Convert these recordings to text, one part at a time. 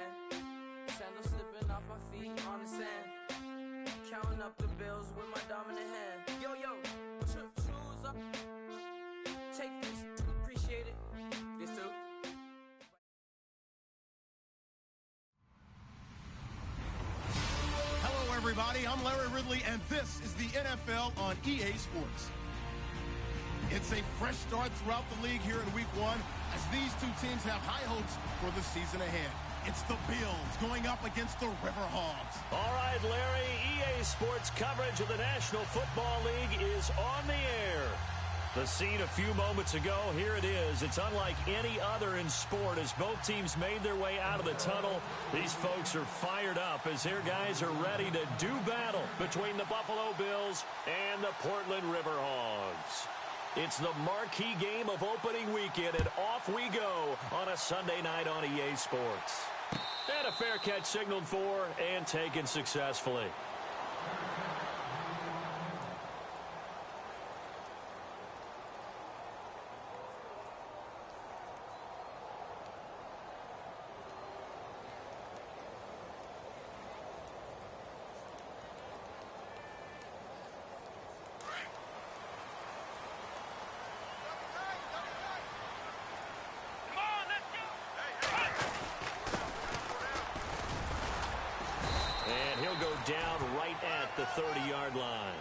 hand. Sandals slipping off my feet on the sand. Counting up the bills with my dominant hand. Yo, choose up. Take this, appreciate it. This too. Hello, everybody. I'm Larry Ridley, and this is the NFL on EA Sports. It's a fresh start throughout the league here in Week 1 as these two teams have high hopes for the season ahead. It's the Bills going up against the Riverhogs. All right, Larry, EA Sports coverage of the National Football League is on the air. The scene a few moments ago, here it is. It's unlike any other in sport as both teams made their way out of the tunnel. These folks are fired up as their guys are ready to do battle between the Buffalo Bills and the Portland Riverhogs. It's the marquee game of opening weekend, and off we go on a Sunday night on EA Sports. And a fair catch signaled for and taken successfully. Down right at the 30-yard line.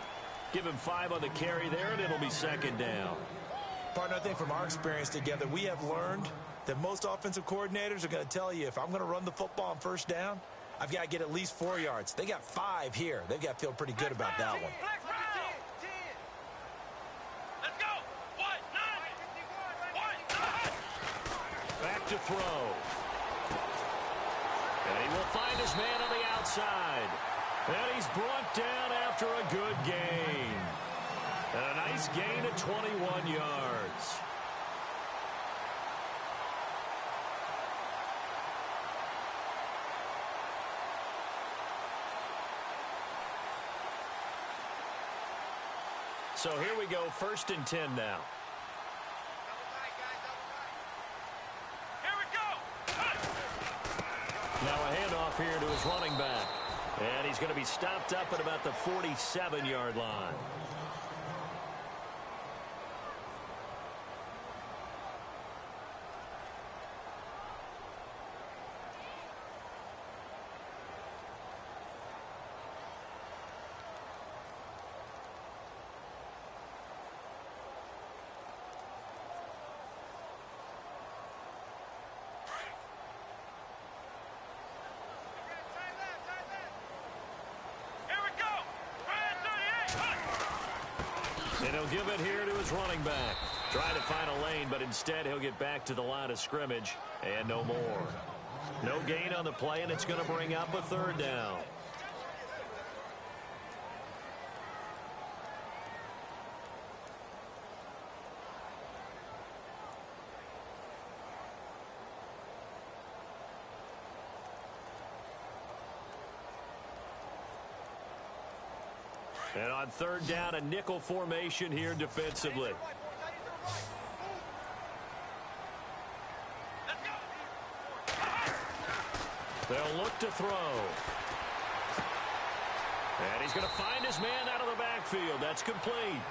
Give him 5 on the carry there, and it'll be second down. Partner, I think from our experience together, we have learned that most offensive coordinators are going to tell you, if I'm going to run the football on first down, I've got to get at least 4 yards. They got 5 here. They've got to feel pretty good about that one. Let's go. Back to throw. And he will find his man on the outside. And he's brought down after a good gain. And a nice gain of 21 yards. So here we go, 1st and 10 now. Here we go. Now a handoff here to his running back. And he's going to be stopped up at about the 47-yard line. And he'll give it here to his running back. Trying to find a lane, but instead he'll get back to the line of scrimmage and no more. No gain on the play, and it's going to bring up a 3rd down. And on 3rd down, a nickel formation here defensively. They'll look to throw. And he's going to find his man out of the backfield. That's complete.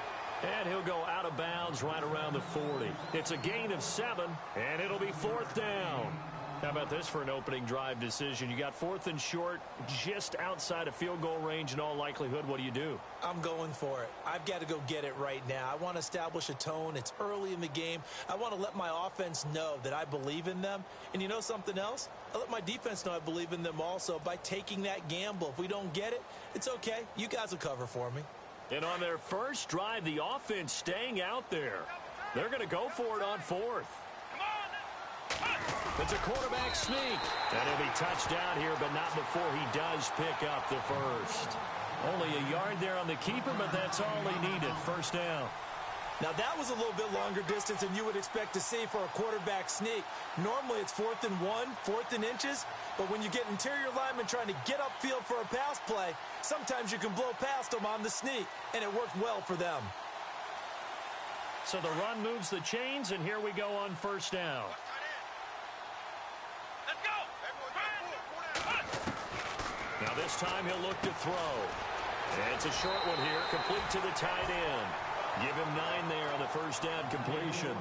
And he'll go out of bounds right around the 40. It's a gain of 7, and it'll be 4th down. How about this for an opening drive decision? You got 4th and short, just outside of field goal range in all likelihood. What do you do? I'm going for it. I've got to go get it right now. I want to establish a tone. It's early in the game. I want to let my offense know that I believe in them. And you know something else? I let my defense know I believe in them also by taking that gamble. If we don't get it, it's okay. You guys will cover for me. And on their first drive, the offense staying out there. They're going to go for it on 4th. It's a quarterback sneak. And he'll be touched down here, but not before he does pick up the first. Only a yard there on the keeper, but that's all he needed. 1st down. Now, that was a little bit longer distance than you would expect to see for a quarterback sneak. Normally, it's 4th and 1, 4th and inches. But when you get interior linemen trying to get upfield for a pass play, sometimes you can blow past them on the sneak, and it worked well for them. So the run moves the chains, and here we go on 1st down. Let's go. this time he'll look to throw. And it's a short one here, complete to the tight end. Give him 9 there on the first down completion.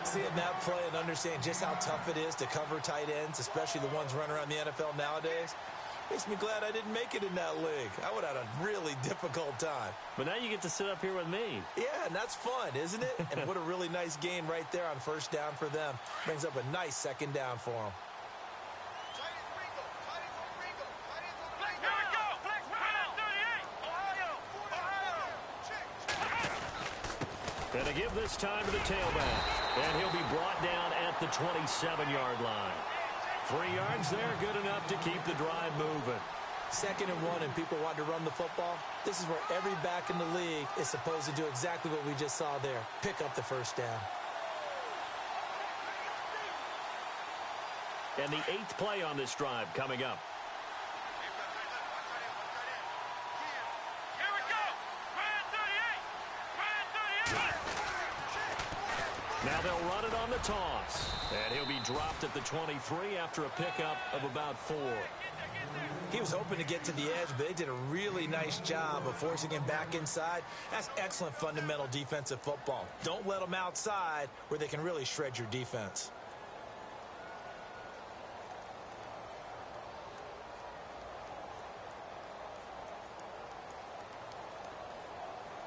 Seeing that play and understand just how tough it is to cover tight ends, especially the ones running around the NFL nowadays, makes me glad I didn't make it in that league. I would have had a really difficult time. But now you get to sit up here with me. Yeah, and that's fun, isn't it? And what a really nice gain right there on first down for them. Brings up a nice second down for them. Going to give this time to the tailback. And he'll be brought down at the 27-yard line. 3 yards there, good enough to keep the drive moving. 2nd and 1 and people want to run the football. This is where every back in the league is supposed to do exactly what we just saw there. Pick up the first down. And the 8th play on this drive coming up. Now they'll run it on the toss. And he'll be dropped at the 23 after a pickup of about 4. He was hoping to get to the edge, but they did a really nice job of forcing him back inside. That's excellent fundamental defensive football. Don't let them outside where they can really shred your defense.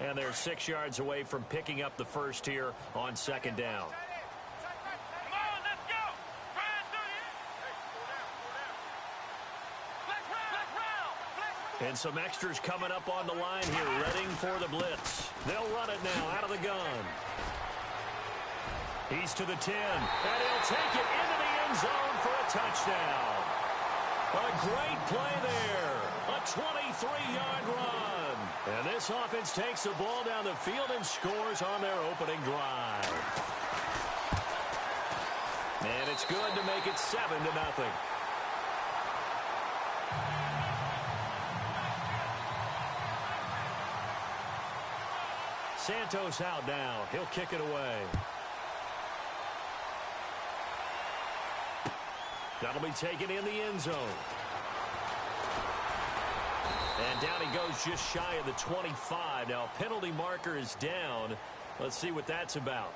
And they're 6 yards away from picking up the first here on 2nd down. And some extras coming up on the line here, readying for the blitz. They'll run it now out of the gun. He's to the 10, and he'll take it into the end zone for a touchdown. A great play there, a 23-yard run. And this offense takes the ball down the field and scores on their opening drive. And it's good to make it 7-0. Santos out now. He'll kick it away. That'll be taken in the end zone. And down he goes just shy of the 25. Now, penalty marker is down. Let's see what that's about.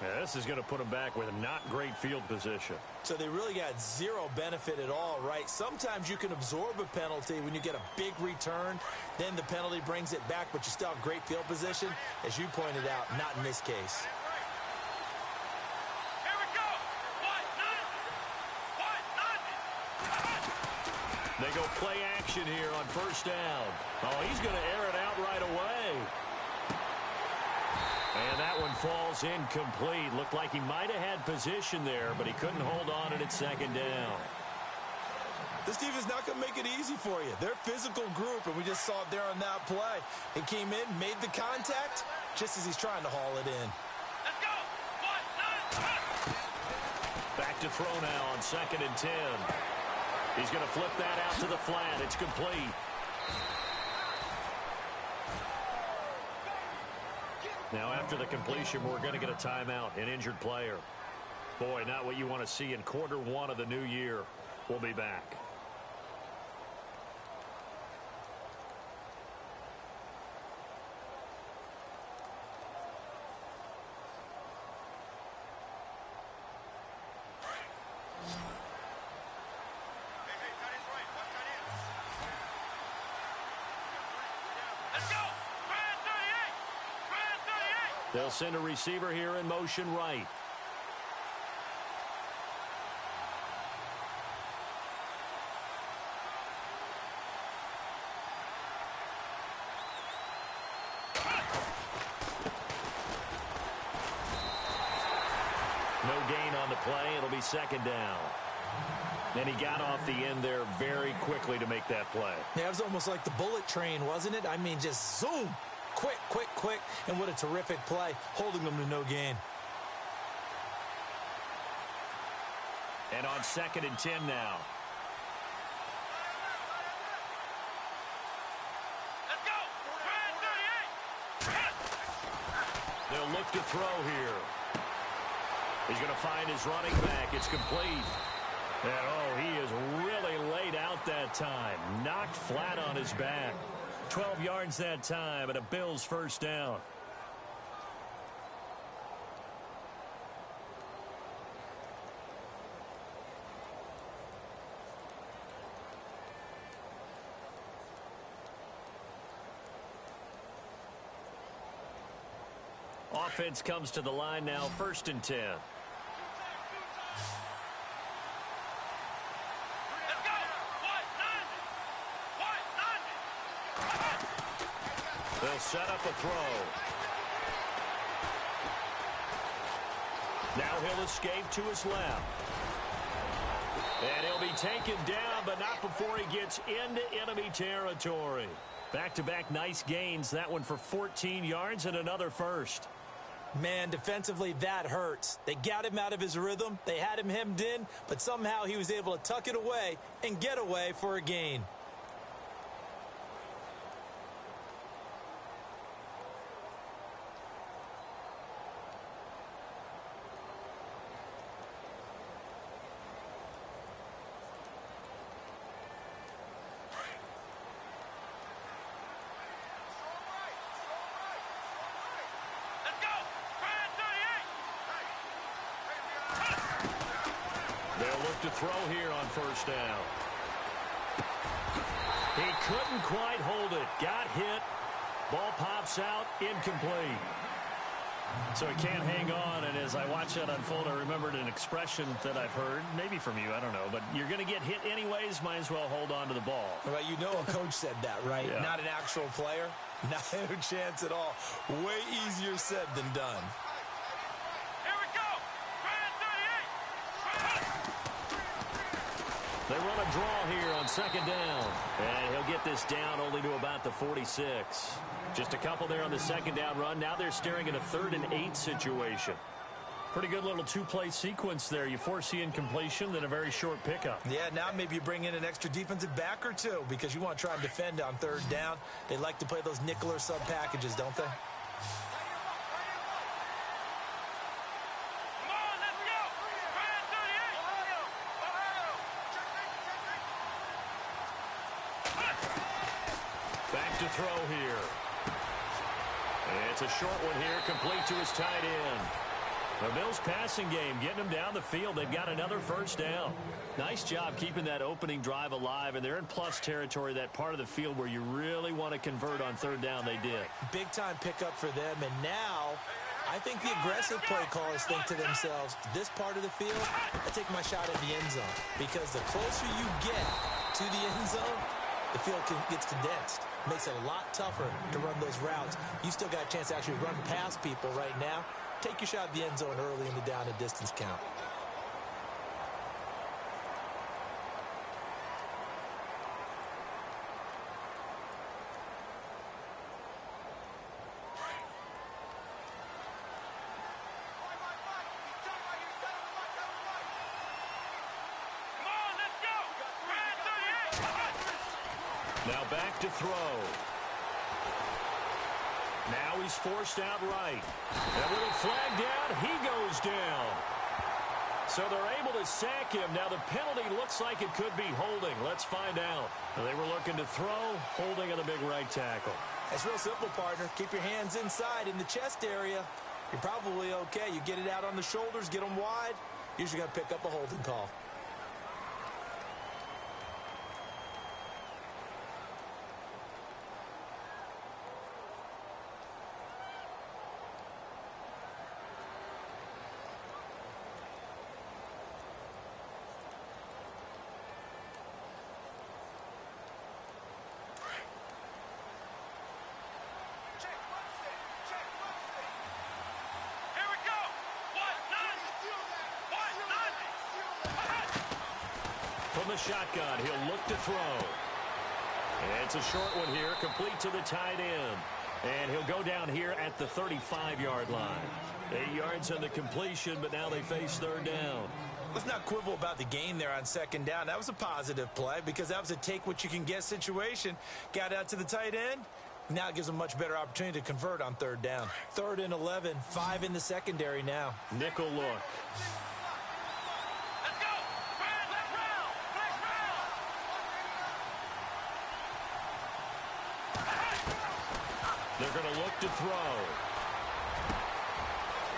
Yeah, this is going to put him back with a not great field position. So they really got zero benefit at all, right? Sometimes you can absorb a penalty when you get a big return. Then the penalty brings it back, but you still have great field position. As you pointed out, not in this case. Here we go. They go play action here on first down. Oh, he's going to air it out right away. And that one falls incomplete. Looked like he might have had position there, but he couldn't hold on it at 2nd down. This defense is not going to make it easy for you. They're a physical group, and we just saw it there on that play. He came in, made the contact, just as he's trying to haul it in. Let's go. Back to throw now on 2nd and 10. He's going to flip that out to the flat. It's complete. Now, after the completion, we're going to get a timeout, an injured player. Boy, not what you want to see in quarter 1 of the new year. We'll be back. They'll send a receiver here in motion right. No gain on the play. It'll be 2nd down. And he got off the end there very quickly to make that play. Yeah, it was almost like the bullet train, wasn't it? I mean, just zoom. Quick, quick, quick. And what a terrific play, holding them to no gain. And on 2nd and 10 now. Let's go. They'll look to throw here. He's going to find his running back. It's complete. And, oh, he has really laid out that that time. Knocked flat on his back. 12 yards that time, and a Bills first down. Offense comes to the line now, 1st and 10. They'll set up a throw. Now he'll escape to his left. And he'll be taken down, but not before he gets into enemy territory. Back-to-back nice gains. That one for 14 yards and another first. Man, defensively, that hurts. They got him out of his rhythm. They had him hemmed in, but somehow he was able to tuck it away and get away for a gain. To throw here on first down. He couldn't quite hold it. Got hit. Ball pops out. Incomplete. So he can't hang on, and as I watch that unfold, I remembered an expression that I've heard, maybe from you, I don't know, but you're going to get hit anyways, might as well hold on to the ball. Well, you know a coach said that, right? Yeah. Not an actual player. Not a chance at all. Way easier said than done. They run a draw here on 2nd down. And he'll get this down only to about the 46. Just a couple there on the 2nd down run. Now they're staring at a 3rd and 8 situation. Pretty good little two-play sequence there. You foresee incompletion, then a very short pickup. Yeah, now maybe you bring in an extra defensive back or two because you want to try and defend on 3rd down. They like to play those nickel or sub packages, don't they? To throw here. It's a short one here, complete to his tight end. The Bills passing game, getting them down the field. They've got another first down. Nice job keeping that opening drive alive, and they're in plus territory, that part of the field where you really want to convert on 3rd down. They did. Big time pickup for them, and now I think the aggressive play callers think to themselves, this part of the field, I take my shot at the end zone, because the closer you get to the end zone, the field gets condensed. Makes it a lot tougher to run those routes. You still got a chance to actually run past people right now. Take your shot at the end zone early in the down and distance count. Now back to throw. Now he's forced out right. And with a flag down, he goes down. So they're able to sack him. Now the penalty looks like it could be holding. Let's find out. They were looking to throw, holding on the big right tackle. It's real simple, partner. Keep your hands inside in the chest area. You're probably okay. You get it out on the shoulders, get them wide. Usually going to pick up a holding call. From the shotgun, he'll look to throw. And it's a short one here, complete to the tight end. And he'll go down here at the 35-yard line. 8 yards on the completion, but now they face 3rd down. Let's not quibble about the gain there on 2nd down. That was a positive play because that was a take-what-you-can-get situation. Got out to the tight end. Now it gives them a much better opportunity to convert on 3rd down. 3rd and 11, 5 in the secondary now. Nickel look. They're going to look to throw.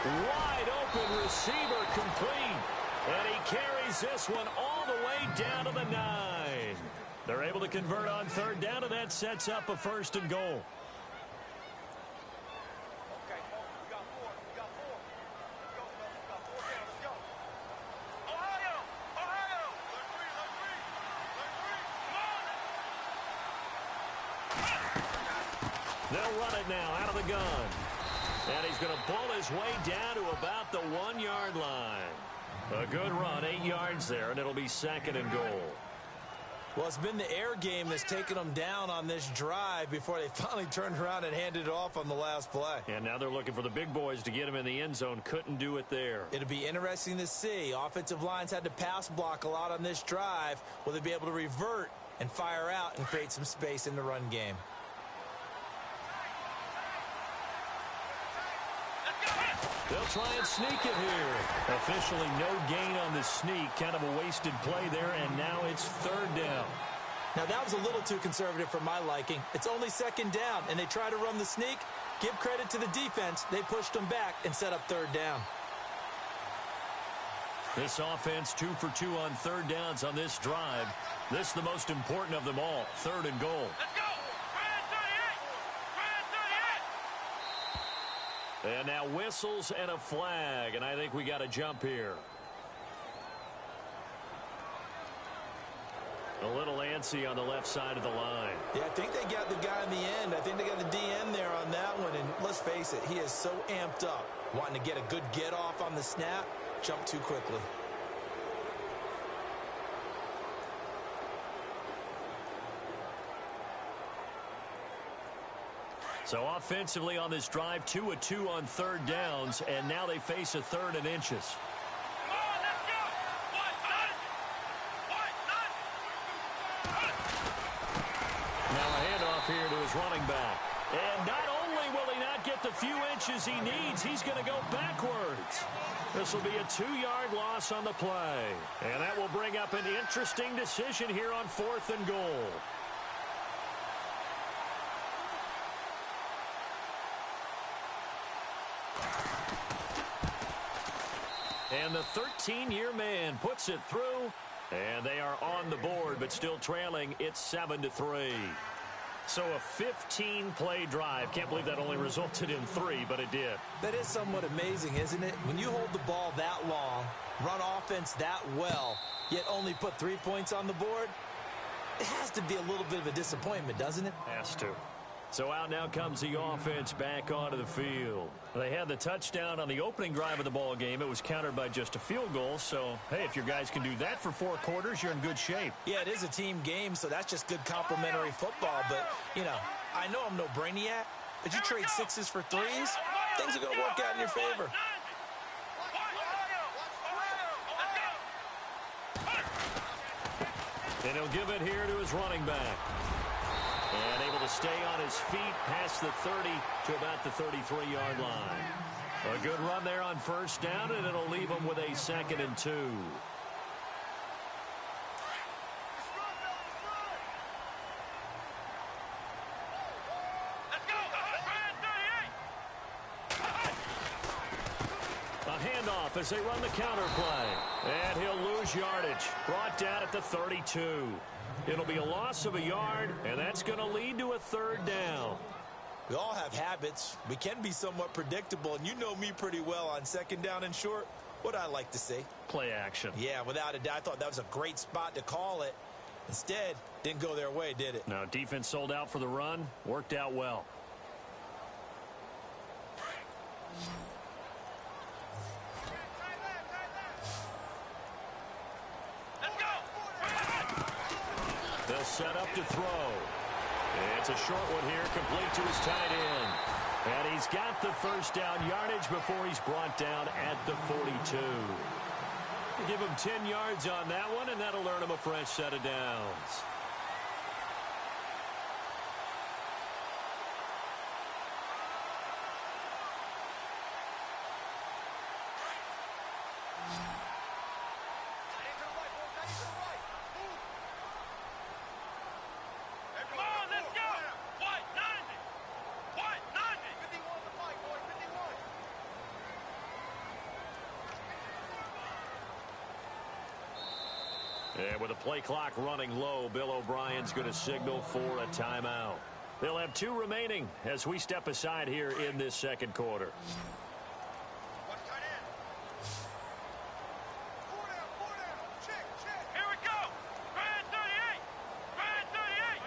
Wide open receiver complete. And he carries this one all the way down to the 9. They're able to convert on third down, and that sets up a first and goal. They'll run it now out of the gun. And he's going to pull his way down to about the 1-yard line. A good run, 8 yards there, and it'll be second and goal. Well, it's been the air game that's taken them down on this drive before they finally turned around and handed it off on the last play. And now they're looking for the big boys to get him in the end zone. Couldn't do it there. It'll be interesting to see. Offensive lines had to pass block a lot on this drive. Will they be able to revert and fire out and create some space in the run game? They'll try and sneak it here. Officially no gain on the sneak. Kind of a wasted play there, and now it's third down. Now, that was a little too conservative for my liking. It's only second down, and they try to run the sneak. Give credit to the defense. They pushed them back and set up third down. This offense 2 for 2 on third downs on this drive. This is the most important of them all. Third and goal. Let's go! And now whistles and a flag, and I think we got a jump here. A little antsy on the left side of the line. Yeah, I think they got the guy in the end. I think they got the DN there on that one, and let's face it, he is so amped up, wanting to get a good get-off on the snap, jump too quickly. So offensively on this drive, 2 of 2 on third downs, and now they face a third and inches. Come on, let's go! Now a handoff here to his running back. And not only will he not get the few inches he needs, he's going to go backwards. This will be a 2-yard loss on the play. And that will bring up an interesting decision here on fourth and goal. And the 13-year man puts it through, and they are on the board, but still trailing. It's 7-3. So a 15-play drive. Can't believe that only resulted in 3, but it did. That is somewhat amazing, isn't it? When you hold the ball that long, run offense that well, yet only put 3 points on the board, it has to be a little bit of a disappointment, doesn't it? Has to. So out now comes the offense back onto the field. They had the touchdown on the opening drive of the ball game. It was countered by just a field goal. So, hey, if your guys can do that for 4 quarters, you're in good shape. Yeah, it is a team game, so that's just good complimentary football. But, you know, I know I'm no brainiac, but you trade 6s for 3s, things are going to work out in your favor. And he'll give it here to his running back. And able to stay on his feet past the 30 to about the 33-yard line. A good run there on first down, and it'll leave him with a 2nd and 2. A handoff as they run the counter play. And he'll lose yardage. Brought down at the 32. It'll be a loss of a yard, and that's going to lead to a third down. We all have habits. We can be somewhat predictable, and you know me pretty well on second down and short. What I like to see? Play action. Yeah, without a doubt. I thought that was a great spot to call it. Instead, didn't go their way, did it? No, defense sold out for the run. Worked out well. They'll set up to throw. It's a short one here, complete to his tight end. And he's got the first down yardage before he's brought down at the 42. Give him 10 yards on that one, and that'll earn him a fresh set of downs. Come on, let's go! White, 90! White, And with the play clock running low, Bill O'Brien's going to signal for a timeout. They'll have 2 remaining as we step aside here in this second quarter. Here we go. Brand 38. Brand 38.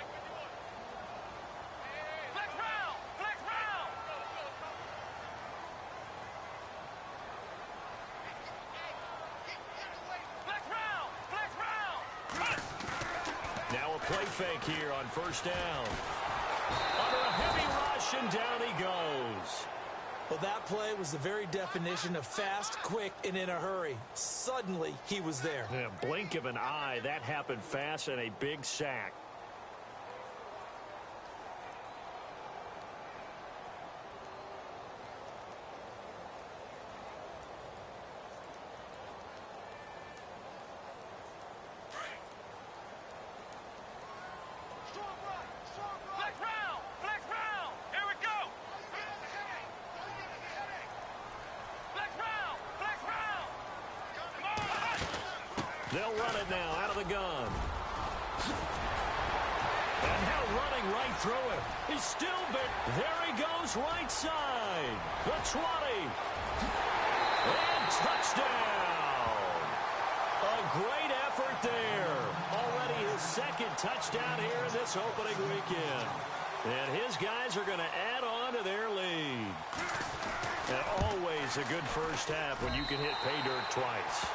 Flex round. Flex round. Flex round. Flex round. Now a play fake here on first down. Under a heavy rush, and down he goes. Well, that play was the very definition of fast, quick, and in a hurry. Suddenly, he was there. Yeah, blink of an eye, that happened fast, and a big sack. Flex round. Flex round. Here we go. Flex round. Flex round. Come on. They'll run it now out of the gun. And now running right through it. He's still bit. There he goes, right side. The 20. And touchdown. A great effort there. Already his second touchdown here in this opening weekend. And his guys are going to add on to their lead. And always a good first half when you can hit pay dirt twice.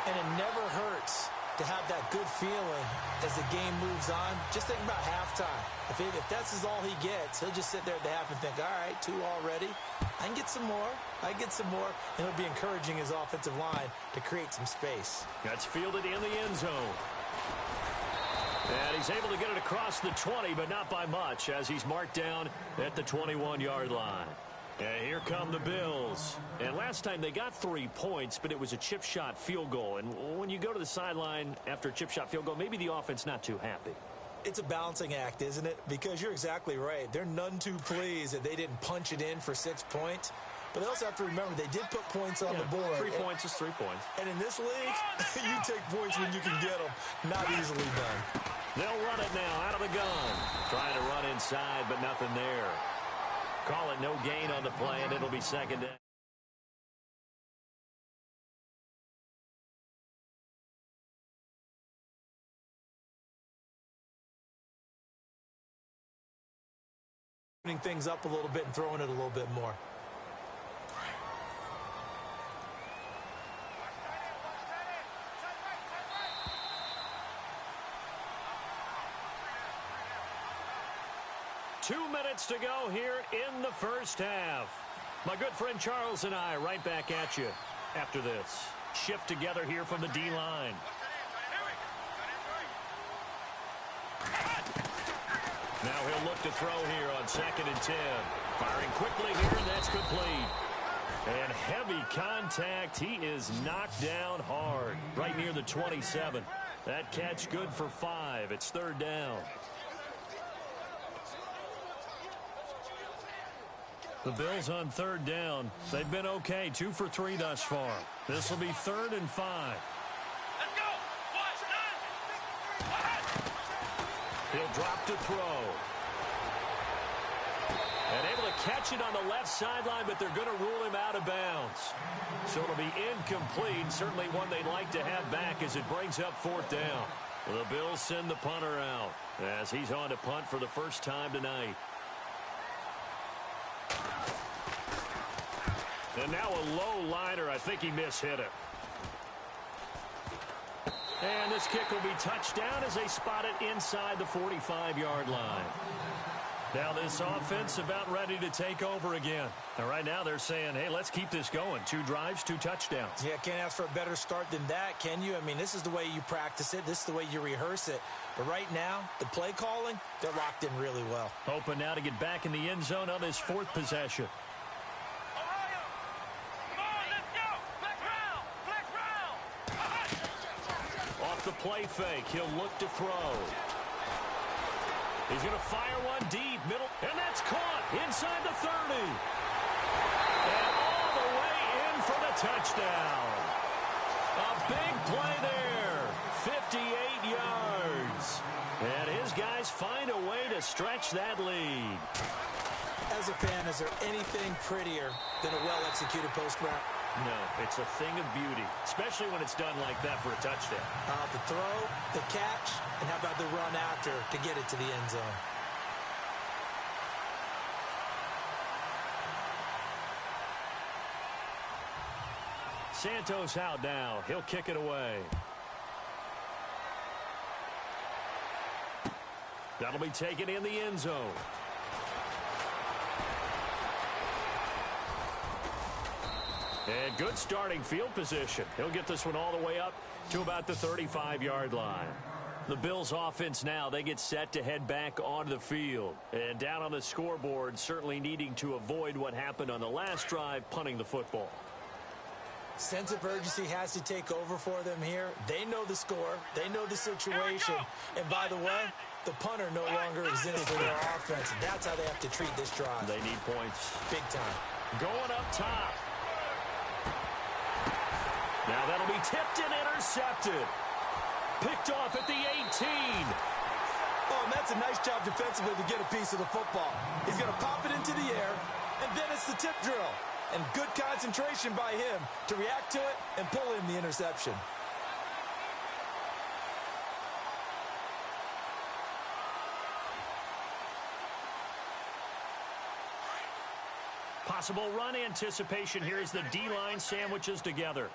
And it never hurts to have that good feeling as the game moves on. Just think about halftime. If that's all he gets, he'll just sit there at the half and think, all right, 2 already. I can get some more. I can get some more. And he'll be encouraging his offensive line to create some space. That's fielded in the end zone. And he's able to get it across the 20, but not by much, as he's marked down at the 21-yard line. And here come the Bills. And last time they got 3 points, but it was a chip shot field goal. And when you go to the sideline after a chip shot field goal, maybe the offense not too happy. It's a balancing act, isn't it? Because you're exactly right. They're none too pleased that they didn't punch it in for 6 points. But they also have to remember they did put points on the board. 3 points is 3 points. And in this league, you take points when you can get them. Not easily done. They'll run it now out of the gun. Trying to run inside, but nothing there. Call it no gain on the play, and it'll be second down. Opening things up a little bit and throwing it a little bit more. Two minutes to go here in the first half. My good friend Charles and I right back at you after this. Shift together here from the D-line. Now he'll look to throw here on 2nd and 10. Firing quickly here, and that's complete. And heavy contact. He is knocked down hard right near the 27. That catch good for 5. It's 3rd down. The Bills on 3rd down. They've been okay, 2 for 3 thus far. This will be 3rd and 5. Let's go. He'll drop to throw. And able to catch it on the left sideline, but they're going to rule him out of bounds. So it'll be incomplete. Certainly one they'd like to have back as it brings up 4th down. The Bills send the punter out as he's on to punt for the first time tonight. And now a low liner. I think he mishit it. And this kick will be touched down as they spot it inside the 45-yard line. Now this offense about ready to take over again. And right now they're saying, hey, let's keep this going. 2 drives, 2 touchdowns. Yeah, can't ask for a better start than that, can you? I mean, this is the way you practice it. This is the way you rehearse it. But right now, the play calling, they're locked in really well. Hoping now to get back in the end zone on his 4th possession. The play fake. He'll look to throw. He's going to fire one deep, middle, and that's caught inside the 30. And all the way in for the touchdown. A big play there. 58 yards. And his guys find a way to stretch that lead. As a fan, is there anything prettier than a well-executed post route? No, it's a thing of beauty, especially when it's done like that for a touchdown. The throw, the catch, and how about the run after to get it to the end zone? Santos out now. He'll kick it away. That'll be taken in the end zone. And good starting field position. He'll get this one all the way up to about the 35-yard line. The Bills offense now, they get set to head back onto the field. And down on the scoreboard, certainly needing to avoid what happened on the last drive, punting the football. Sense of urgency has to take over for them here. They know the score. They know the situation. And by the way, the punter no longer exists for their offense. And that's how they have to treat this drive. They need points. Big time. Going up top. Now that'll be tipped and intercepted. Picked off at the 18. Oh, and that's a nice job defensively to get a piece of the football. He's going to pop it into the air, and then it's the tip drill. And good concentration by him to react to it and pull in the interception. Possible run anticipation here as the D-line sandwiches together.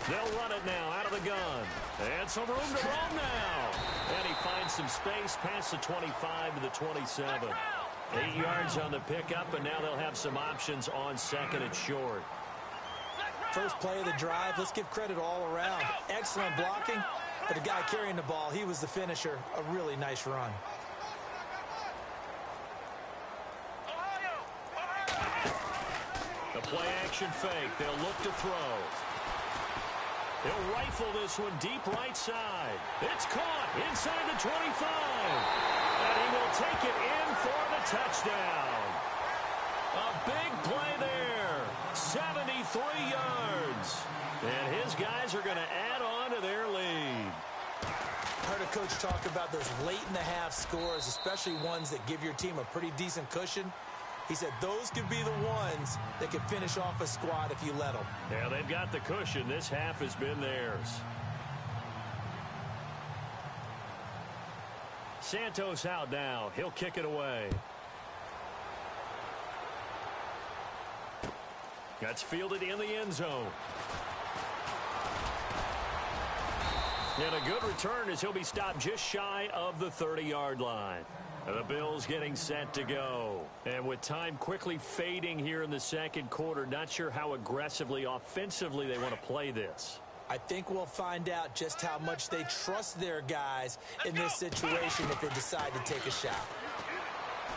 They'll run it now out of the gun. And some room to roam now. And he finds some space past the 25 to the 27. 8 yards on the pickup, and now they'll have some options on second and short. First play of the drive, let's give credit all around. Excellent blocking, but the guy carrying the ball, he was the finisher. A really nice run. The play action fake. They'll look to throw. He'll rifle this one deep right side. It's caught inside the 25. And he will take it in for the touchdown. A big play there. 73 yards. And his guys are going to add on to their lead. I heard a coach talk about those late-in-the-half scores, especially ones that give your team a pretty decent cushion. He said those could be the ones that could finish off a squad if you let them. Yeah, they've got the cushion. This half has been theirs. Santos out now. He'll kick it away. That's fielded in the end zone. And a good return as he'll be stopped just shy of the 30-yard line. The Bills getting set to go. And with time quickly fading here in the second quarter, not sure how aggressively, offensively they want to play this. I think we'll find out just how much they trust their guys in this situation if they decide to take a shot.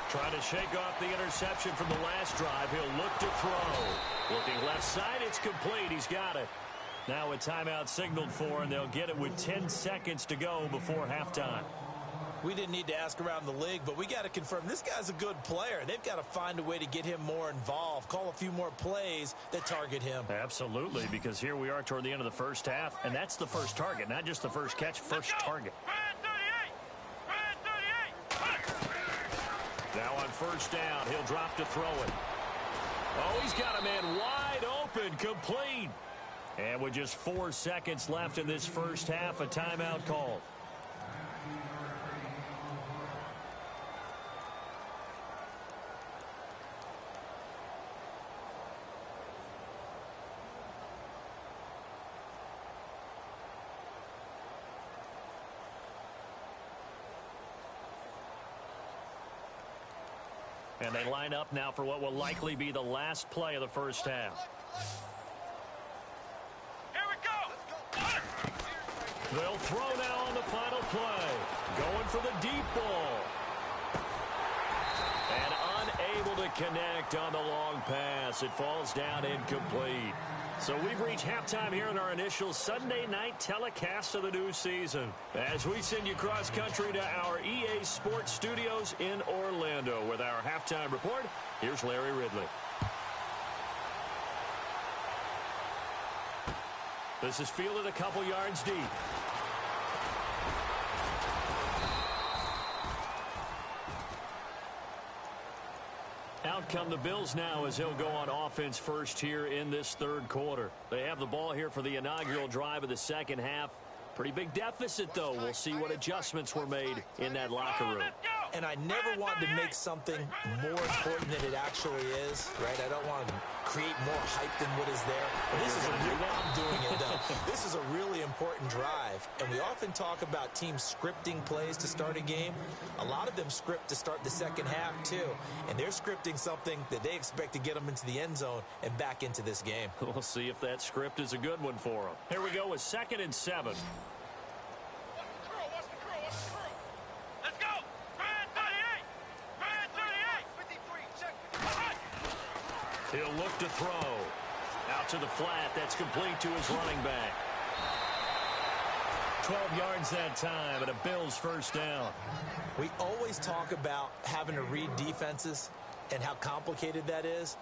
Trying to shake off the interception from the last drive. He'll look to throw. Looking left side, it's complete. He's got it. Now a timeout signaled for, and they'll get it with 10 seconds to go before halftime. We didn't need to ask around the league, but we got to confirm this guy's a good player. They've got to find a way to get him more involved, call a few more plays that target him. Absolutely, because here we are toward the end of the first half, and that's the first target, not just the first catch, first target. Now on first down, he'll drop to throw it. Oh, he's got a man wide open, complete. And with just 4 seconds left in this first half, a timeout call. And they line up now for what will likely be the last play of the first half. Here we go. They'll throw now on the final play. Going for the deep ball. And unable to connect on the long pass. It falls down incomplete. So we've reached halftime here in our initial Sunday night telecast of the new season. As we send you cross country to our EA Sports Studios in Orlando with our halftime report, here's Larry Ridley. This is fielded a couple yards deep. Out come the Bills now as he'll go on offense first here in this third quarter. They have the ball here for the inaugural drive of the second half. Pretty big deficit, though. We'll see what adjustments were made in that locker room. And I never want to make something more important than it actually is, right? I don't want to create more hype than what is there. But this is I'm doing it, though. This is a really important drive. And we often talk about teams scripting plays to start a game. A lot of them script to start the second half, too. And they're scripting something that they expect to get them into the end zone and back into this game. We'll see if that script is a good one for them. Here we go with 2nd and 7. He'll look to throw. Out to the flat. That's complete to his running back. 12 yards that time and a Bills first down. We always talk about having to read defenses and how complicated that is.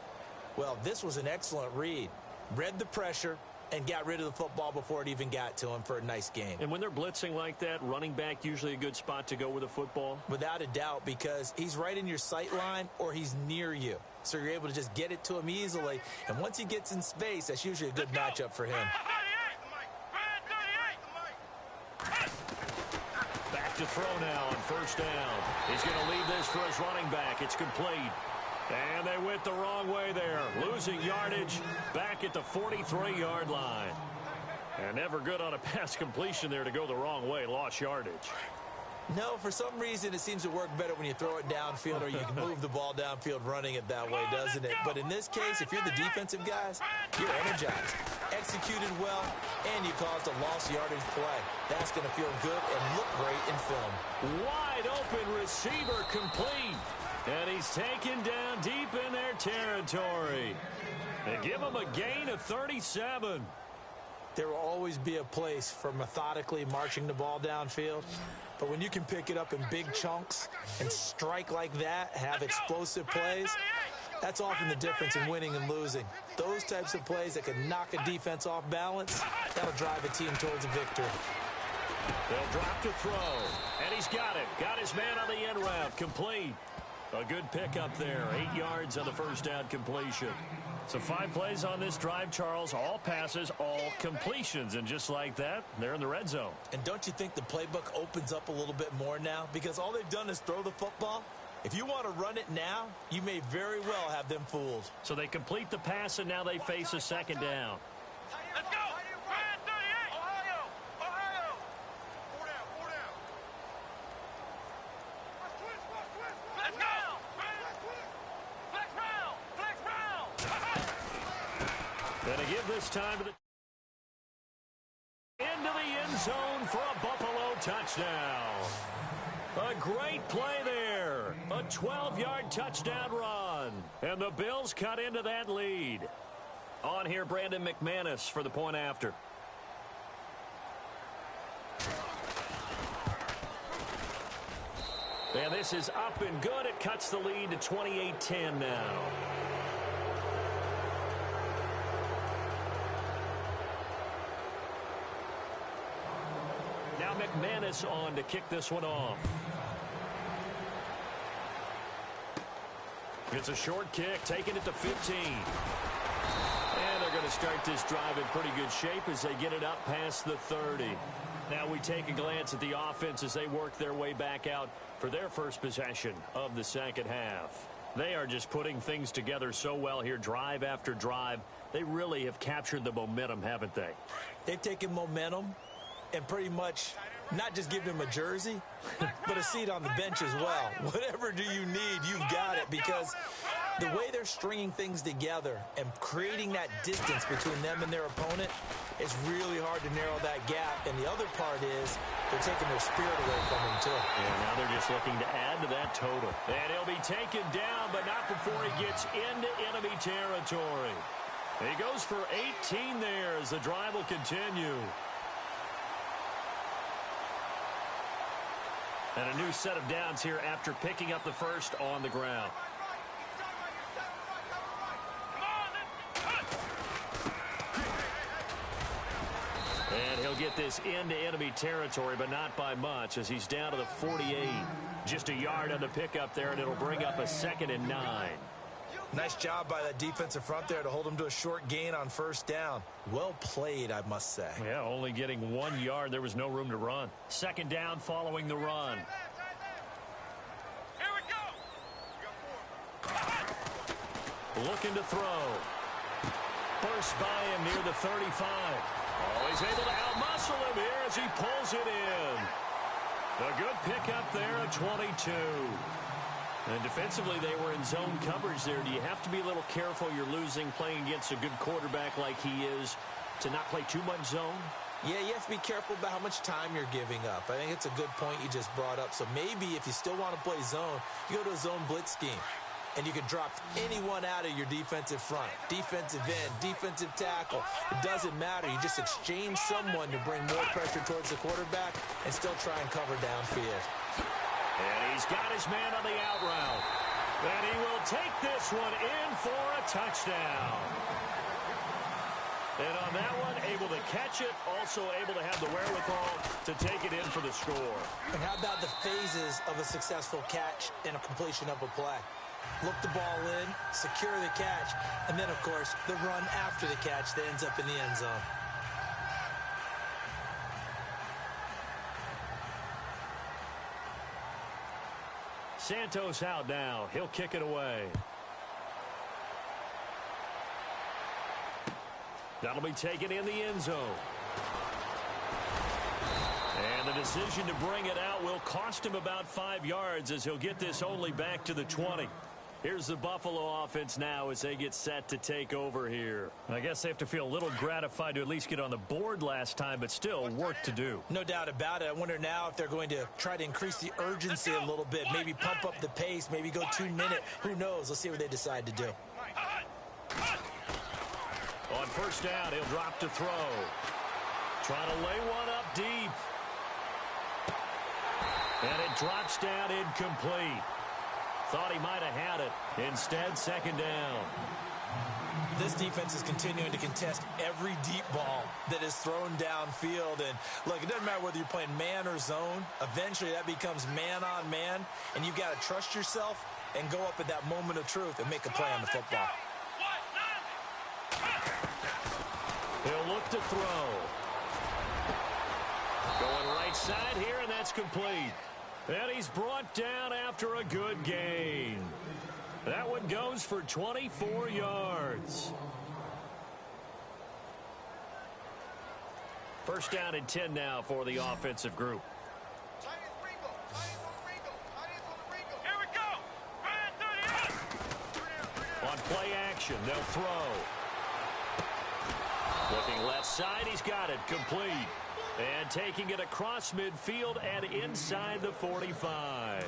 Well, this was an excellent read. Read the pressure and got rid of the football before it even got to him for a nice gain. And when they're blitzing like that, running back usually a good spot to go with a football? Without a doubt, because he's right in your sight line or he's near you. So you're able to just get it to him easily. And once he gets in space, that's usually a good matchup for him. Back to throw now on first down. He's going to leave this for his running back. It's complete. And they went the wrong way there. Losing yardage back at the 43-yard line. And never good on a pass completion there to go the wrong way. Lost yardage. No, for some reason it seems to work better when you throw it downfield or you can move the ball downfield running it that way, doesn't it? But in this case, if you're the defensive guys, you're energized, executed well, and you caused a lost yardage play. That's going to feel good and look great in film. Wide open receiver complete. And he's taken down deep in their territory. They give him a gain of 37. There will always be a place for methodically marching the ball downfield. But when you can pick it up in big chunks and strike like that, have explosive plays, that's often the difference in winning and losing. Those types of plays that can knock a defense off balance, that'll drive a team towards a victory. They'll drop to throw. And he's got it. Got his man on the end route. Complete. A good pickup there. 8 yards on the first down completion. So 5 plays on this drive, Charles. All passes, all completions. And just like that, they're in the red zone. And don't you think the playbook opens up a little bit more now? Because all they've done is throw the football. If you want to run it now, you may very well have them fooled. So they complete the pass, and now they face a second down. Let's go! Brad 38! Ohio! Ohio! 4 down, 4 down. Let's go! Flex round! Flex round! Gonna give this time to the into the end zone for a Buffalo touchdown. A great play there. A 12-yard touchdown run. And the Bills cut into that lead. On here, Brandon McManus for the point after. And this is up and good. It cuts the lead to 28-10 now. Now McManus on to kick this one off. It's a short kick, taking it to 15. And they're going to start this drive in pretty good shape as they get it up past the 30. Now we take a glance at the offense as they work their way back out for their first possession of the second half. They are just putting things together so well here, drive after drive. They really have captured the momentum, haven't they? They've taken momentum and pretty much not just give them a jersey, but a seat on the bench as well. Whatever do you need, you've got it, because the way they're stringing things together and creating that distance between them and their opponent is really hard to narrow that gap. And the other part is they're taking their spirit away from them, too. Yeah, now they're just looking to add to that total. And he'll be taken down, but not before he gets into enemy territory. He goes for 18 there as the drive will continue. And a new set of downs here after picking up the first on the ground. And he'll get this into enemy territory, but not by much, as he's down to the 48. Just a yard on the pickup there, and it'll bring up a 2nd and 9. Nice job by that defensive front there to hold him to a short gain on first down. Well played, I must say. Yeah, only getting 1 yard. There was no room to run. 2nd down following the run. Here we go. Looking to throw. First by him near the 35. Oh, he's able to outmuscle him here as he pulls it in. A good pickup there at 22. And defensively, they were in zone coverage there. Do you have to be a little careful? You're losing playing against a good quarterback like he is to not play too much zone? Yeah, you have to be careful about how much time you're giving up. I think it's a good point you just brought up. So maybe if you still want to play zone, you go to a zone blitz scheme. And you can drop anyone out of your defensive front. Defensive end, defensive tackle. It doesn't matter. You just exchange someone to bring more pressure towards the quarterback and still try and cover downfield. And he's got his man on the out route. And he will take this one in for a touchdown. And on that one, able to catch it, also able to have the wherewithal to take it in for the score. And how about the phases of a successful catch and a completion of a play? Look the ball in, secure the catch, and then, of course, the run after the catch that ends up in the end zone. Santos out now. He'll kick it away. That'll be taken in the end zone. And the decision to bring it out will cost him about 5 yards as he'll get this only back to the 20. Here's the Buffalo offense now as they get set to take over here. I guess they have to feel a little gratified to at least get on the board last time, but still work to do. No doubt about it. I wonder now if they're going to try to increase the urgency a little bit, maybe pump up the pace, maybe go 2 minute. Who knows? Let's see what they decide to do. On first down, he'll drop to throw. Trying to lay one up deep. And it drops down incomplete. Thought he might have had it. Instead, 2nd down. This defense is continuing to contest every deep ball that is thrown downfield. And look, it doesn't matter whether you're playing man or zone. Eventually, that becomes man on man. And you've got to trust yourself and go up at that moment of truth and make a play on the football. He'll look to throw. Going right side here, and that's complete. And he's brought down after a good gain. That one goes for 24 yards. First down and 10 now for the offensive group. Here we go. On play action, they'll throw. Looking left side, he's got it. Complete. And taking it across midfield and inside the 45.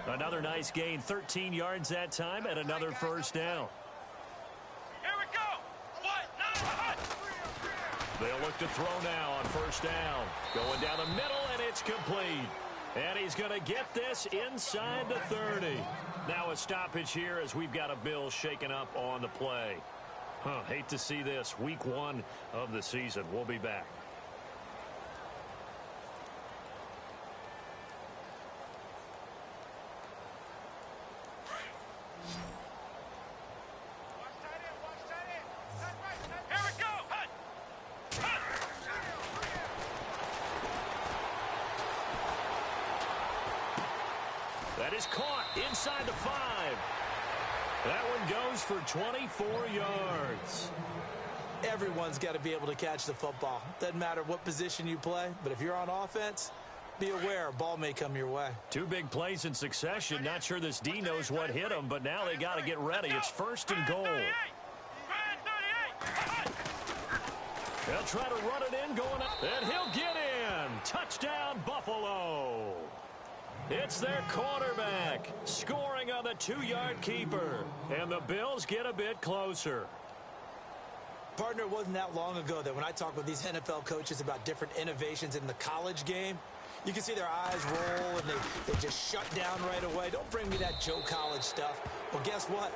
Another nice gain, 13 yards that time, and another first down. Here we go. They'll look to throw now on first down. Going down the middle, and it's complete. And he's going to get this inside the 30. Now a stoppage here as we've got a Bill shaken up on the play. Hate to see this. Week 1 of the season. We'll be back. That is caught inside the 5. That one goes for 24 yards. Everyone's got to be able to catch the football. Doesn't matter what position you play, but if you're on offense, be aware a ball may come your way. 2 big plays in succession. Not sure this D knows what hit him, but now they got to get ready. It's 1st and goal. They'll try to run it in, going up, and he'll get in. Touchdown, Buffalo. It's their quarterback scoring on the 2-yard keeper, and the Bills get a bit closer. Partner, it wasn't that long ago that when I talk with these NFL coaches about different innovations in the college game, you can see their eyes roll and they just shut down right away. Don't bring me that Joe College stuff. Well, guess what?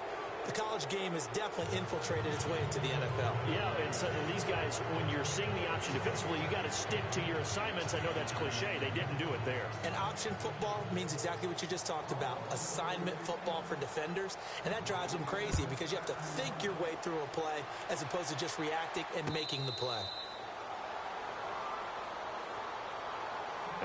the college game has definitely infiltrated its way into the NFL. Yeah, and so these guys, when you're seeing the option defensively, you got to stick to your assignments. I know that's cliche. They didn't do it there. And option football means exactly what you just talked about, assignment football for defenders, and that drives them crazy because you have to think your way through a play as opposed to just reacting and making the play.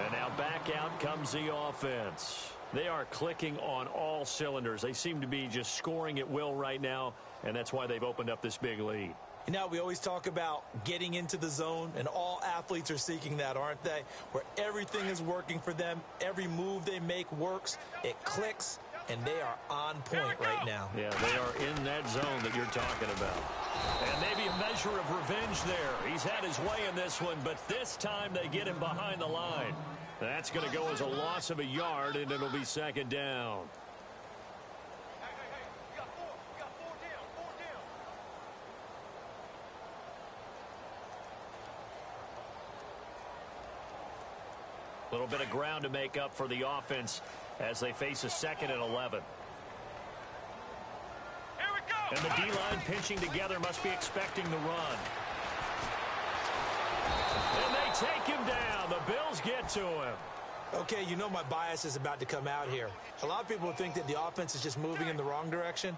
And now back out comes the offense. They are clicking on all cylinders. They seem to be just scoring at will right now, and that's why they've opened up this big lead. You know, we always talk about getting into the zone, and all athletes are seeking that, aren't they? Where everything is working for them, every move they make works, it clicks, and they are on point right now. Yeah, they are in that zone that you're talking about. And maybe a measure of revenge there. He's had his way in this one, but this time they get him behind the line. That's going to go as a loss of a yard, and it'll be second down. You got four down. A little bit of ground to make up for the offense as they face a 2nd and 11. Here we go. And the D-line pinching together must be expecting the run. And they take him down. The Bills get to him. Okay, you know my bias is about to come out here. A lot of people think that the offense is just moving in the wrong direction.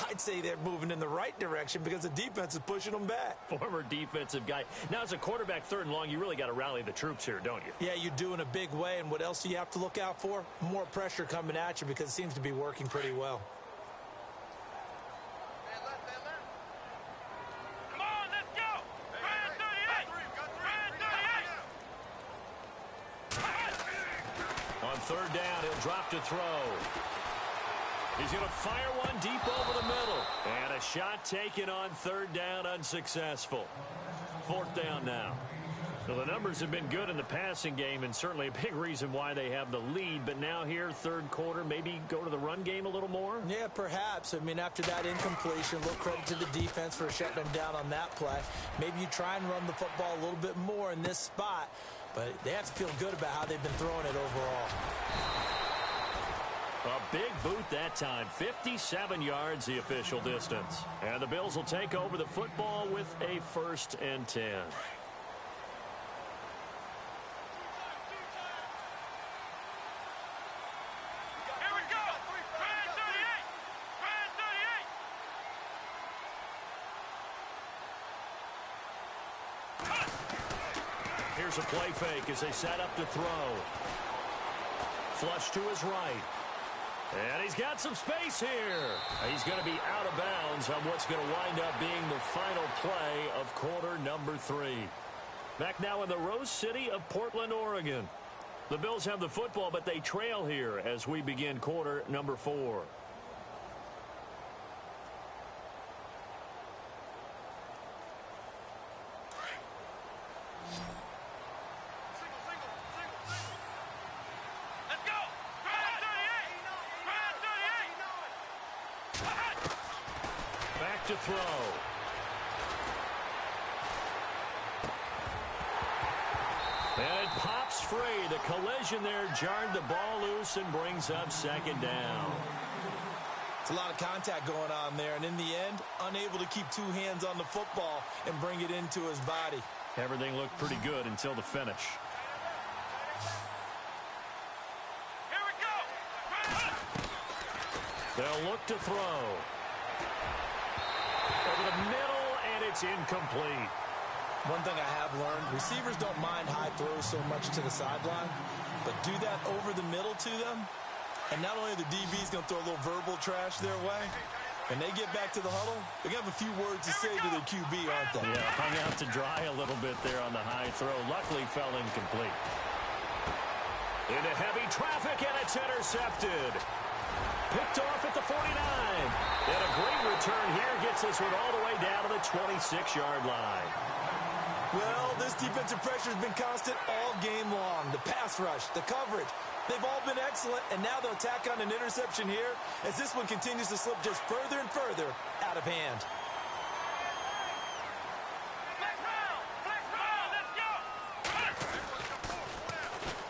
I'd say they're moving in the right direction because the defense is pushing them back. Former defensive guy. Now, as a quarterback 3rd and long, you really got to rally the troops here, don't you? Yeah, you do in a big way, and what else do you have to look out for? More pressure coming at you because it seems to be working pretty well. Come on, let's go. Brand 38. Brand 38. On 3rd down, he'll drop to throw. He's going to fire one deep over the middle. And a shot taken on 3rd down, unsuccessful. 4th down now. So the numbers have been good in the passing game, and certainly a big reason why they have the lead. But now here, 3rd quarter, maybe go to the run game a little more? Yeah, perhaps. I mean, after that incompletion, a little credit to the defense for shutting them down on that play. Maybe you try and run the football a little bit more in this spot, but they have to feel good about how they've been throwing it overall. A big boot that time. 57 yards the official distance. And the Bills will take over the football with a 1st and 10. Here we go. Brand 38. Brand 38. Here's a play fake as they set up to throw. Flush to his right. And he's got some space here. He's going to be out of bounds on what's going to wind up being the final play of quarter number 3. Back now in the Rose City of Portland, Oregon. The Bills have the football, but they trail here as we begin quarter number 4. Let's go. Brand 38. Brand 38. Back to throw. And it pops free. The collision there jarred the ball loose and brings up 2nd down. It's a lot of contact going on there, and in the end, unable to keep 2 hands on the football and bring it into his body. Everything looked pretty good until the finish. Here we go. They'll look to throw. Over the middle, and it's incomplete. One thing I have learned, receivers don't mind high throws so much to the sideline, but do that over the middle to them, and not only the DB's going to throw a little verbal trash their way, when they get back to the huddle, they're going to have a few words to say to their QB, aren't they? Yeah, hung out to dry a little bit there on the high throw. Luckily fell incomplete. Into heavy traffic, and it's intercepted. Picked off at the 49. And a great return here gets this one all the way down to the 26-yard line. Well, this defensive pressure has been constant all game long. The pass rush, the coverage, they've all been excellent, and now they'll tack on an interception here as this one continues to slip just further and further out of hand. Flex round, let's go.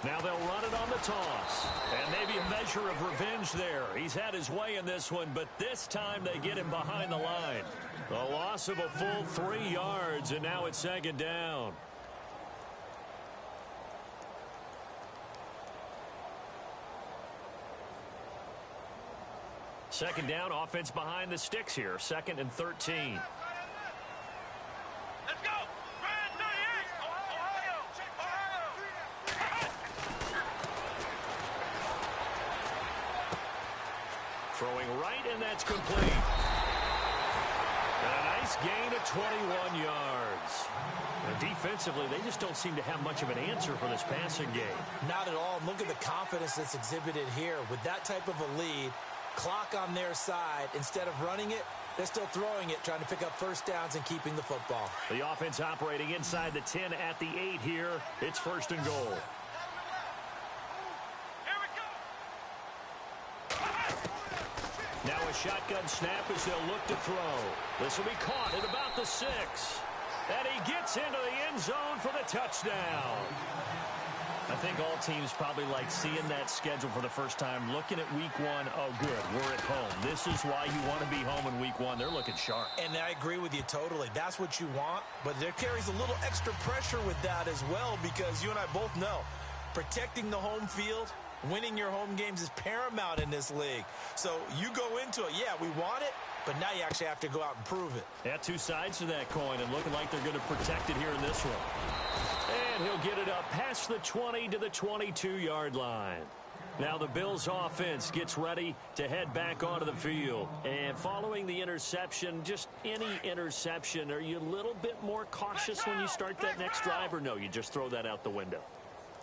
Now they'll run it on the toss. And maybe a measure of revenge there. He's had his way in this one, but this time they get him behind the line. A loss of a full 3 yards, and now it's second down. Second down, offense behind the sticks here. 2nd and 13. Let's go. Brand 38. Ohio. Throwing right, and that's complete. And a nice gain of 21 yards. And defensively, they just don't seem to have much of an answer for this passing game. Not at all. Look at the confidence that's exhibited here. With that type of a lead, clock on their side, instead of running it, they're still throwing it, trying to pick up first downs and keeping the football. The offense operating inside the 10 at the 8 here. It's 1st and goal. Now a shotgun snap as they'll look to throw. This will be caught at about the 6. And he gets into the end zone for the touchdown. I think all teams probably like seeing that schedule for the first time, looking at week 1. Oh, good, we're at home. This is why you want to be home in week 1. They're looking sharp. And I agree with you totally. That's what you want, but there carries a little extra pressure with that as well, because you and I both know protecting the home field, winning your home games is paramount in this league. So you go into it, yeah, we want it, but now you actually have to go out and prove it. Yeah, 2 sides to that coin, and looking like they're going to protect it here in this one. And he'll get it up past the 20 to the 22-yard line. Now the Bills offense gets ready to head back onto the field. And following the interception, just any interception, are you a little bit more cautious when you start that next drive, or no, you just throw that out the window?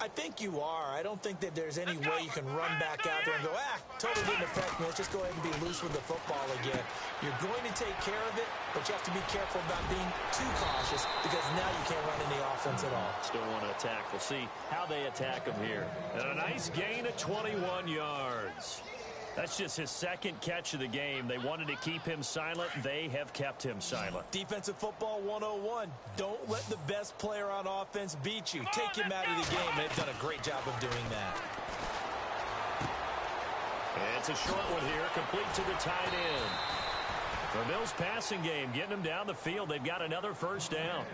I think you are. I don't think that there's any way you can run back out there and go, totally didn't affect me. Let's just go ahead and be loose with the football again. You're going to take care of it, but you have to be careful about being too cautious, because now you can't run any offense at all. Still want to attack. We'll see how they attack him here. And a nice gain of 21 yards. That's just his 2nd catch of the game. They wanted to keep him silent. They have kept him silent. Defensive football 101. Don't let the best player on offense beat you. Take him out of the game. They've done a great job of doing that. And it's a short one here, complete to the tight end. The Bills passing game, getting them down the field. They've got another first down.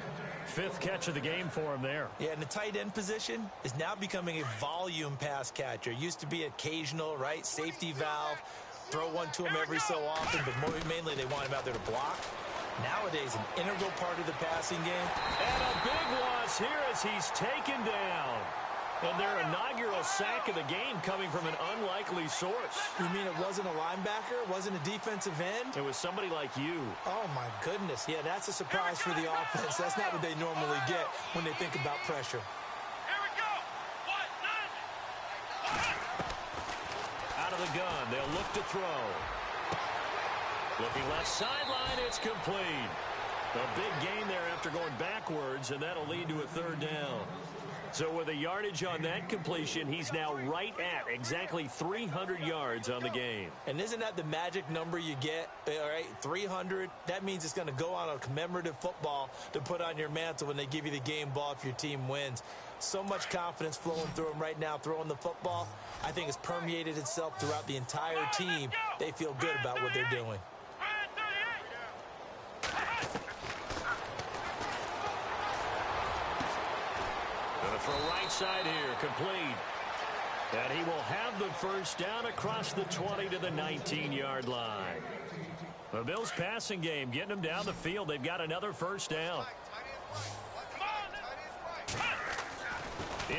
5th catch of the game for him there. Yeah, and the tight end position is now becoming a volume pass catcher. Used to be occasional, right? Safety valve. Throw one to him every so often, but mainly they want him out there to block. Nowadays, an integral part of the passing game. And a big loss here as he's taken down. And their inaugural sack of the game coming from an unlikely source. You mean it wasn't a linebacker? It wasn't a defensive end? It was somebody like you. Oh, my goodness. Yeah, that's a surprise for the offense. That's not what they normally get when they think about pressure. Here we go. Out of the gun, they'll look to throw. Looking left sideline, it's complete. A big gain there after going backwards, and that'll lead to a 3rd down. So with a yardage on that completion, he's now right at exactly 300 yards on the game. And isn't that the magic number you get? All right, 300. That means it's going to go on a commemorative football to put on your mantle when they give you the game ball if your team wins. So much confidence flowing through him right now, throwing the football. I think it's permeated itself throughout the entire team. They feel good about what they're doing. Going to throw right side here, complete. And he will have the first down across the 20 to the 19-yard line. The Bills passing game, getting them down the field. They've got another first down.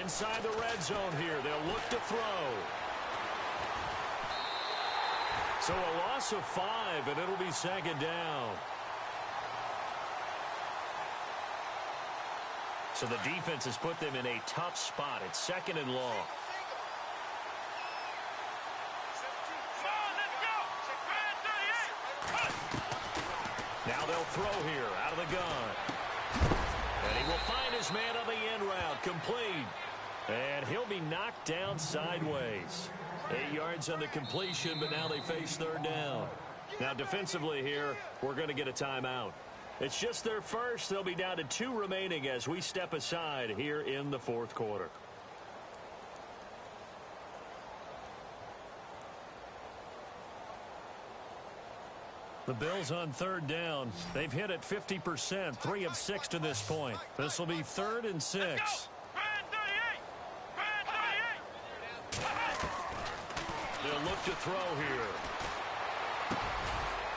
Inside the red zone here, they'll look to throw. So a loss of 5, and it'll be second down. So the defense has put them in a tough spot. It's 2nd and long. Now they'll throw here out of the gun. And he will find his man on the end route, complete. And he'll be knocked down sideways. 8 yards on the completion, but now they face 3rd down. Now defensively here, we're going to get a timeout. It's just their first. They'll be down to 2 remaining as we step aside here in the 4th quarter. The Bills on third down. They've hit it 50%, 3 of 6 to this point. This will be 3rd and 6. They'll look to throw here.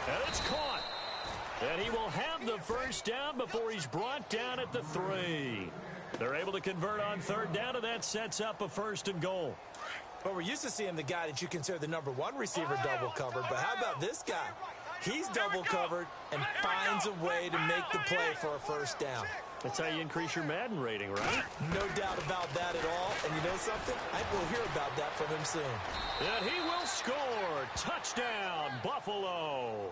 And it's caught. And he will have the first down before he's brought down at the 3. They're able to convert on third down, and that sets up a 1st and goal. Well, we're used to seeing the guy that you consider the #1 receiver double covered, but how about this guy? He's double covered and finds a way to make the play for a 1st down. That's how you increase your Madden rating, right? No doubt about that at all. And you know something? I think we'll hear about that from him soon. And he will score. Touchdown, Buffalo.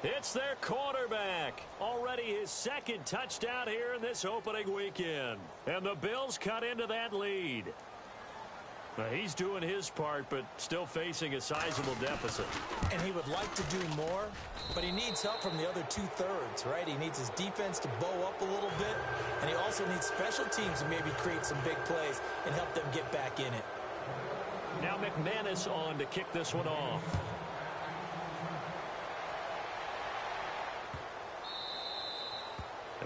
It's their quarterback. Already his 2nd touchdown here in this opening weekend. And the Bills cut into that lead. Now, he's doing his part, but still facing a sizable deficit. And he would like to do more, but he needs help from the other 2/3, right? He needs his defense to bow up a little bit, and he also needs special teams to maybe create some big plays and help them get back in it. Now McManus on to kick this one off.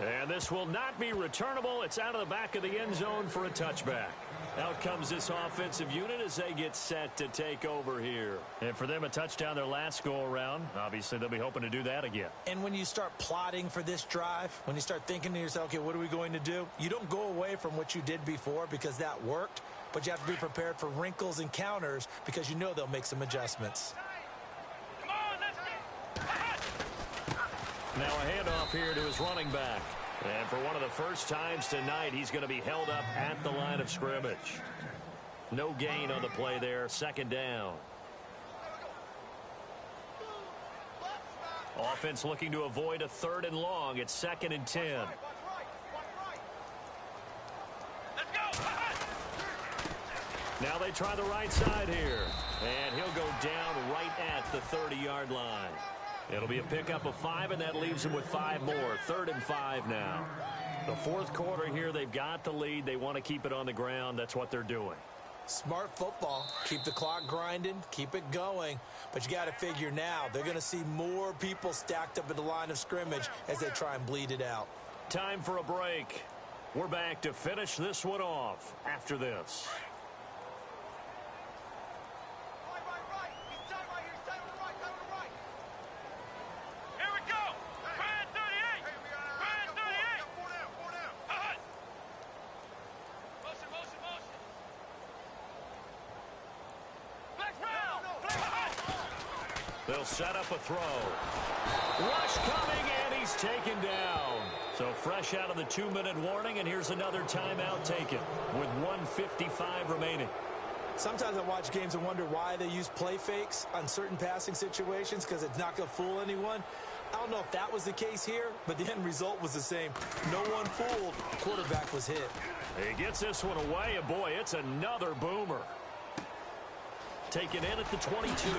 And this will not be returnable. It's out of the back of the end zone for a touchback. Out comes this offensive unit as they get set to take over here. And for them, a touchdown their last go-around. Obviously, they'll be hoping to do that again. And when you start plotting for this drive, when you start thinking to yourself, okay, what are we going to do? You don't go away from what you did before because that worked, but you have to be prepared for wrinkles and counters because you know they'll make some adjustments. Now a handoff here to his running back. And for one of the first times tonight, he's going to be held up at the line of scrimmage. No gain on the play there. 2nd down. Offense looking to avoid a 3rd and long. It's 2nd and 10. Now they try the right side here. And he'll go down right at the 30-yard line. It'll be a pickup of 5, and that leaves them with 5 more. 3rd and 5 now. The 4th quarter here, they've got the lead. They want to keep it on the ground. That's what they're doing. Smart football. Keep the clock grinding. Keep it going. But you got to figure now, they're going to see more people stacked up at the line of scrimmage as they try and bleed it out. Time for a break. We're back to finish this one off after this. They'll set up a throw. Rush coming, and he's taken down. So fresh out of the 2-minute warning, and here's another timeout taken with 1:55 remaining. Sometimes I watch games and wonder why they use play fakes on certain passing situations because it's not going to fool anyone. I don't know if that was the case here, but the end result was the same. No one fooled. Quarterback was hit. He gets this one away, and boy, it's another boomer. Taken in at the 22.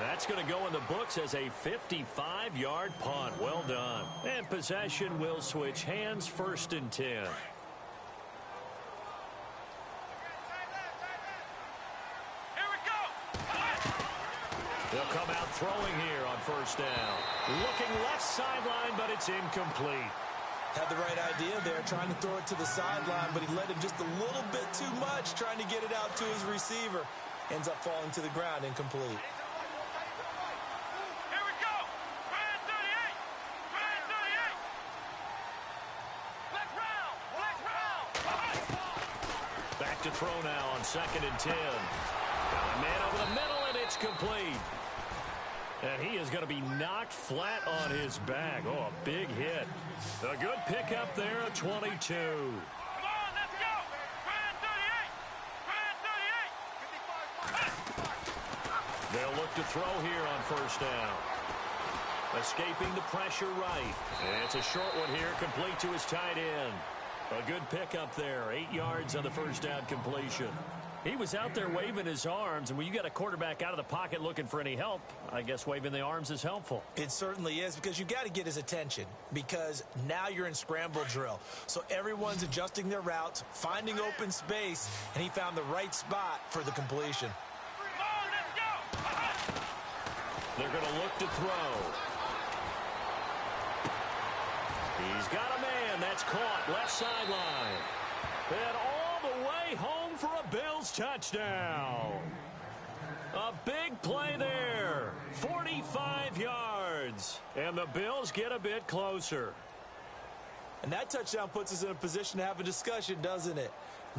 That's going to go in the books as a 55-yard punt. Well done. And possession will switch hands. 1st and 10. They'll come out throwing here on 1st down. Looking left sideline, but it's incomplete. Had the right idea there, trying to throw it to the sideline, but he led him just a little bit too much, trying to get it out to his receiver. Ends up falling to the ground, incomplete. Back to throw now on 2nd and 10. Got a man over the middle, and it's complete. And he is going to be knocked flat on his back. Oh, a big hit. A good pickup there at 22. Come on, let's go! Brand 38! They'll look to throw here on 1st down. Escaping the pressure right. And it's a short one here, complete to his tight end. A good pickup there, 8 yards on the 1st down completion. He was out there waving his arms, and when you got a quarterback out of the pocket looking for any help, I guess waving the arms is helpful. It certainly is, because you got to get his attention, because now you're in scramble drill. So everyone's adjusting their routes, finding open space, and he found the right spot for the completion. They're going to look to throw. He's got a man. That's caught. Left sideline. And all the way home for a Bills touchdown. A big play there. 45 yards. And the Bills get a bit closer. And that touchdown puts us in a position to have a discussion, doesn't it?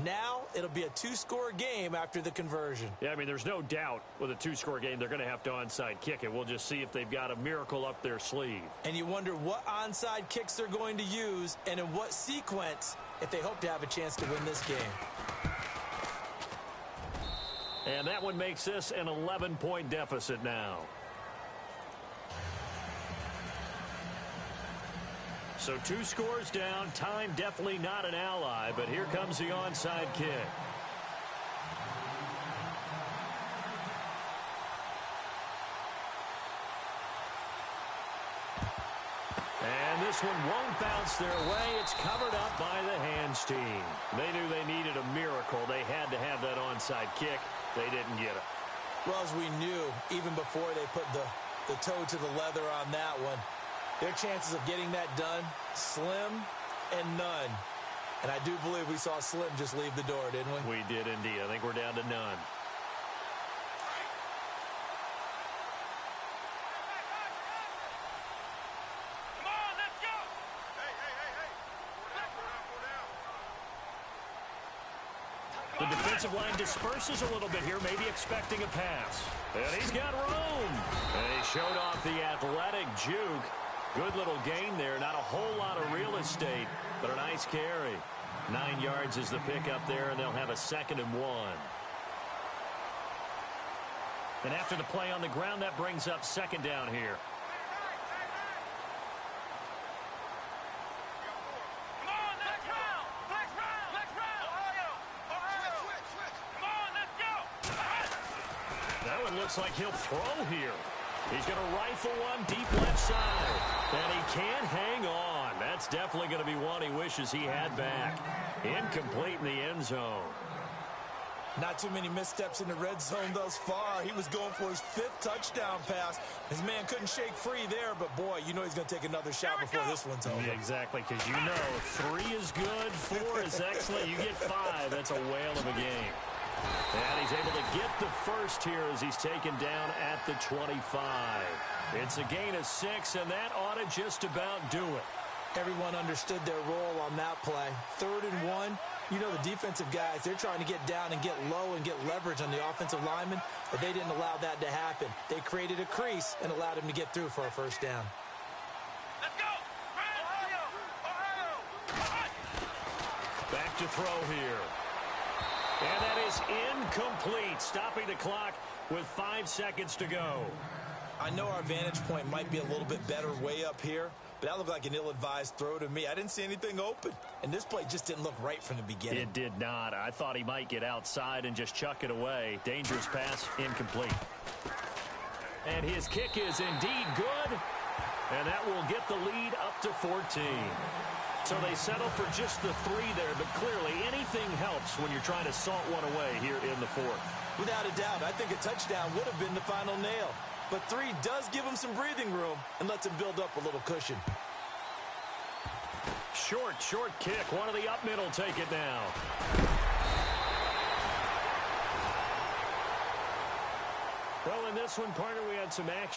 Now it'll be a two-score game after the conversion. Yeah, I mean, there's no doubt with a two-score game they're going to have to onside kick it. We'll just see if they've got a miracle up their sleeve. And you wonder what onside kicks they're going to use and in what sequence if they hope to have a chance to win this game. And that one makes this an 11-point deficit now. So 2 scores down. Time definitely not an ally, but here comes the onside kick. And this one won't bounce their way. It's covered up by the hands team. They knew they needed a miracle. They had to have that onside kick. They didn't get it. Well, as we knew, even before they put the toe to the leather on that one, their chances of getting that done, slim and none. And I do believe we saw Slim just leave the door, didn't we? We did indeed. I think we're down to none. Come on, let's go! Hey. Four down. The defensive line disperses a little bit here, maybe expecting a pass. And he's got room. And he showed off the athletic juke. Good little gain there. Not a whole lot of real estate, but a nice carry. 9 yards is the pickup there, and they'll have a 2nd and 1. And after the play on the ground, that brings up 2nd down here. Come on, let's go! Flex round! Ohio! Switch! Come on, let's go! That one looks like he'll throw here. He's going to rifle one deep left side. And he can't hang on. That's definitely going to be one he wishes he had back. Incomplete in the end zone. Not too many missteps in the red zone thus far. He was going for his 5th touchdown pass. His man couldn't shake free there, but boy, you know he's going to take another shot before this one's over. Yeah, exactly, because you know 3 is good, 4 is excellent. You get 5, that's a whale of a game. And he's able to get the first here as he's taken down at the 25. It's a gain of 6, and that ought to just about do it. Everyone understood their role on that play. 3rd and 1. You know the defensive guys, they're trying to get down and get low and get leverage on the offensive linemen, but they didn't allow that to happen. They created a crease and allowed him to get through for a 1st down. Let's go! Ohio! Back to throw here. And that is incomplete, stopping the clock with 5 seconds to go. I know our vantage point might be a little bit better way up here, but that looked like an ill-advised throw to me. I didn't see anything open, and this play just didn't look right from the beginning. It did not. I thought he might get outside and just chuck it away. Dangerous pass, incomplete. And his kick is indeed good, and that will get the lead up to 14. So they settle for just the 3 there, but clearly anything helps when you're trying to salt one away here in the 4th. Without a doubt, I think a touchdown would have been the final nail. But 3 does give him some breathing room and lets him build up a little cushion. Short kick. One of the up middle take it now. Well, in this one, partner, we had some action.